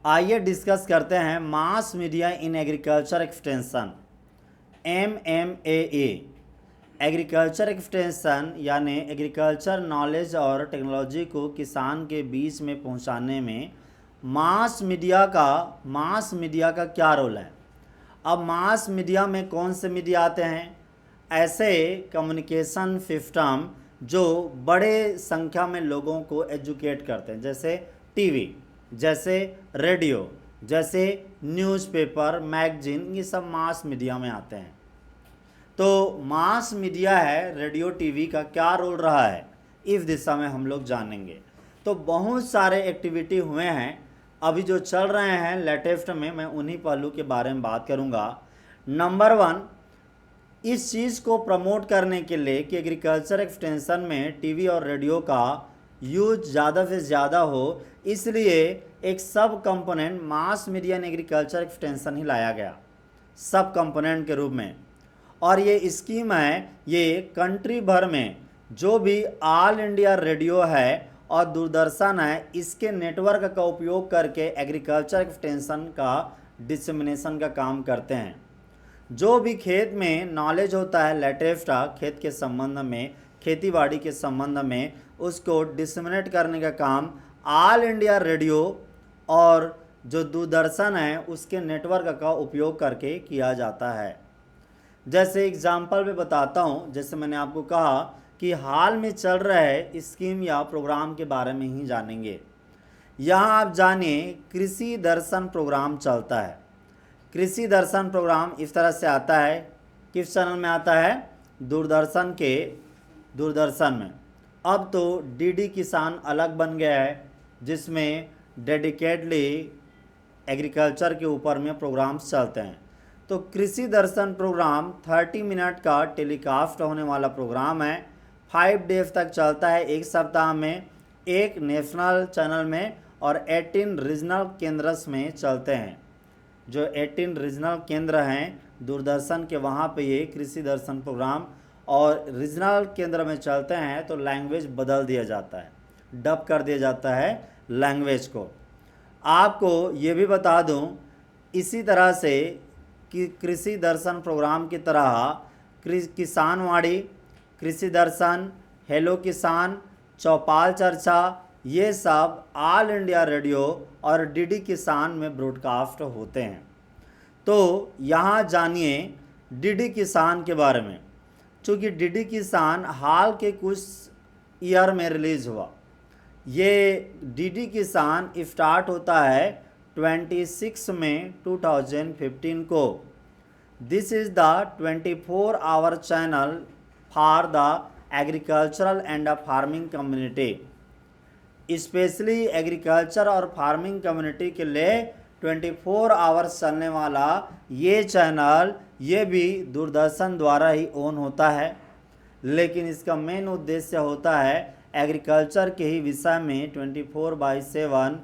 आइए डिस्कस करते हैं मास media in agriculture extension MMAE। Agriculture extension यानी एग्रीकल्चर नॉलेज और टेक्नोलॉजी को किसान के बीच में पहुंचाने में मास मीडिया का क्या रोल है। अब मास मीडिया में कौन से मीडिया आते हैं? ऐसे कम्युनिकेशन सिस्टम जो बड़े संख्या में लोगों को एजुकेट करते हैं, जैसे टीवी, जैसे रेडियो, जैसे न्यूज़पेपर, मैगजीन, ये सब मास मीडिया में आते हैं। तो मास मीडिया है रेडियो टीवी का क्या रोल रहा है, इस दिशा में हम लोग जानेंगे। तो बहुत सारे एक्टिविटी हुए हैं अभी जो चल रहे हैं लेटेस्ट में, मैं उन्हीं पहलू के बारे में बात करूंगा। नंबर 1, इस चीज़ को प्रमोट करने के लिए कि एग्रीकल्चर एक्सटेंशन में टीवी और रेडियो का यूज ज़्यादा से ज़्यादा हो, इसलिए एक sub component mass media in agriculture extension ही लाया गया सब कंपोनेंट के रूप में। और ये स्कीम है, ये कंट्री भर में जो भी ऑल इंडिया रेडियो है और दूरदर्शन है, इसके नेटवर्क का उपयोग करके एग्रीकल्चर एक्सटेंशन का डिसमिनेशन का काम करते हैं। जो भी खेत में नॉलेज होता है लेटेस्ट खेत के संबंध में, खेतीबाड़ी के संबंध में, उसको डिसमिनेट करने का काम ऑल इंडिया रेडियो और जो दूरदर्शन है उसके नेटवर्क का उपयोग करके किया जाता है। जैसे एग्जाम्पल में बताता हूँ, जैसे मैंने आपको कहा कि हाल में चल रहे स्कीम या प्रोग्राम के बारे में ही जानेंगे। यहाँ आप जानिए कृषि दर्शन प्रोग्राम चलता है। कृषि दर्शन प्रोग्राम इस तरह से आता है, किस चैनल में आता है? दूरदर्शन में। अब तो डीडी किसान अलग बन गया है, जिसमें डेडिकेटली एग्रीकल्चर के ऊपर में प्रोग्राम्स चलते हैं। तो कृषि दर्शन प्रोग्राम 30 मिनट का टेलीकास्ट होने वाला प्रोग्राम है। 5 डेज तक चलता है, एक सप्ताह में, एक नेशनल चैनल में और 18 रीजनल केंद्रस में चलते हैं। जो 18 रीजनल केंद्र हैं दूरदर्शन के, वहाँ पे ये कृषि दर्शन प्रोग्राम और रीजनल केंद्र में चलते हैं। तो लैंग्वेज बदल दिया जाता है, डब कर दिया जाता है लैंग्वेज को। आपको ये भी बता दूं, इसी तरह से कि कृषि दर्शन प्रोग्राम की तरह किसानवाड़ी, कृषि दर्शन, हेलो किसान, चौपाल चर्चा, ये सब ऑल इंडिया रेडियो और डीडी किसान में ब्रॉडकास्ट होते हैं। तो यहाँ जानिए डीडी किसान के बारे में। चूँकि डीडी किसान हाल के कुछ ईयर में रिलीज़ हुआ। ये डीडी किसान स्टार्ट होता है 26 मई 2015 को। This is the 24 hour channel for the agricultural and farming community. Specially agriculture और फार्मिंग कम्युनिटी के लिए 24 आवर्स चलने वाला ये चैनल, ये भी दूरदर्शन द्वारा ही ओन होता है, लेकिन इसका मेन उद्देश्य होता है एग्रीकल्चर के ही विषय में 24/7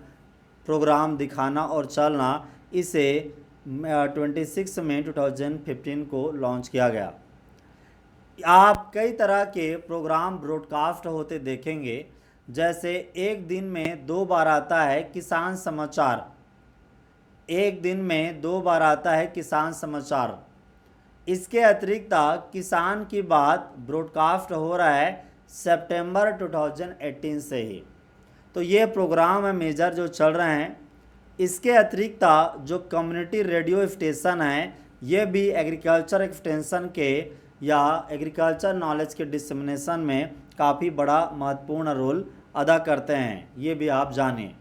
प्रोग्राम दिखाना और चलना। इसे 26 मई 2015 को लॉन्च किया गया। आप कई तरह के प्रोग्राम ब्रॉडकास्ट होते देखेंगे, जैसे एक दिन में 2 बार आता है किसान समाचार। एक दिन में 2 बार आता है किसान समाचार। इसके अतिरिक्त किसान की बात ब्रॉडकास्ट हो रहा है सितंबर 2018 से ही। तो ये प्रोग्राम है मेजर जो चल रहे हैं। इसके अतिरिक्त जो कम्युनिटी रेडियो स्टेशन हैं, ये भी एग्रीकल्चर एक्सटेंशन के या एग्रीकल्चर नॉलेज के डिसमिनेशन में काफ़ी बड़ा महत्वपूर्ण रोल अदा करते हैं, ये भी आप जानें।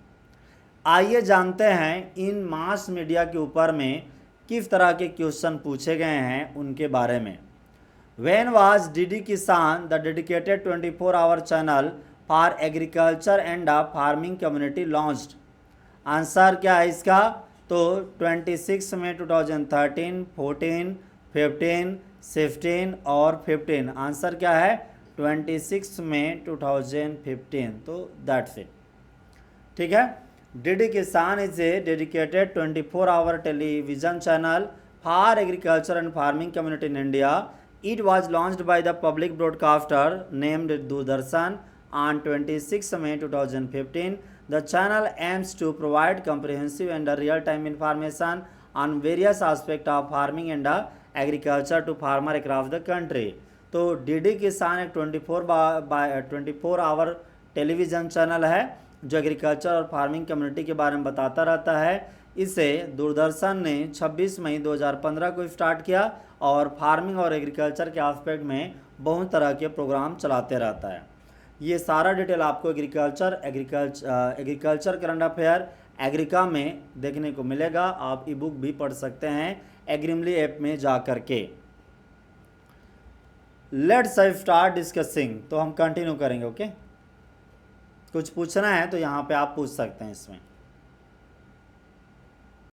आइए जानते हैं इन मास मीडिया के ऊपर में किस तरह के क्वेश्चन पूछे गए हैं उनके बारे में। When was DD Kisan the dedicated 24-hour channel for agriculture and farming community launched? Answer क्या है इसका? तो 26 मई 2013, 14, 15, 16 और 15। आंसर क्या है? 26 मई 2015। तो दैट्स इट। ठीक है। डीडी किसान is a dedicated 24-hour television channel for agriculture and farming community in India. It was launched by the public broadcaster named Doordarshan on 26 May 2015. The channel aims to provide comprehensive and real time information on various aspect of farming and agriculture to farmer across the country. तो DD Kisan एक 24 our television channel है जो agriculture और farming community के बारे में बताता रहता है। इसे दूरदर्शन ने 26 मई 2015 को स्टार्ट किया और फार्मिंग और एग्रीकल्चर के आस्पेक्ट में बहुत तरह के प्रोग्राम चलाते रहता है। ये सारा डिटेल आपको एग्रीकल्चर करंट अफेयर एग्रीका में देखने को मिलेगा। आप ई बुक भी पढ़ सकते हैं एग्रीमली ऐप में जा कर के। Let's start discussing. तो हम कंटिन्यू करेंगे। ओके, कुछ पूछना है तो यहाँ पे आप पूछ सकते हैं इसमें।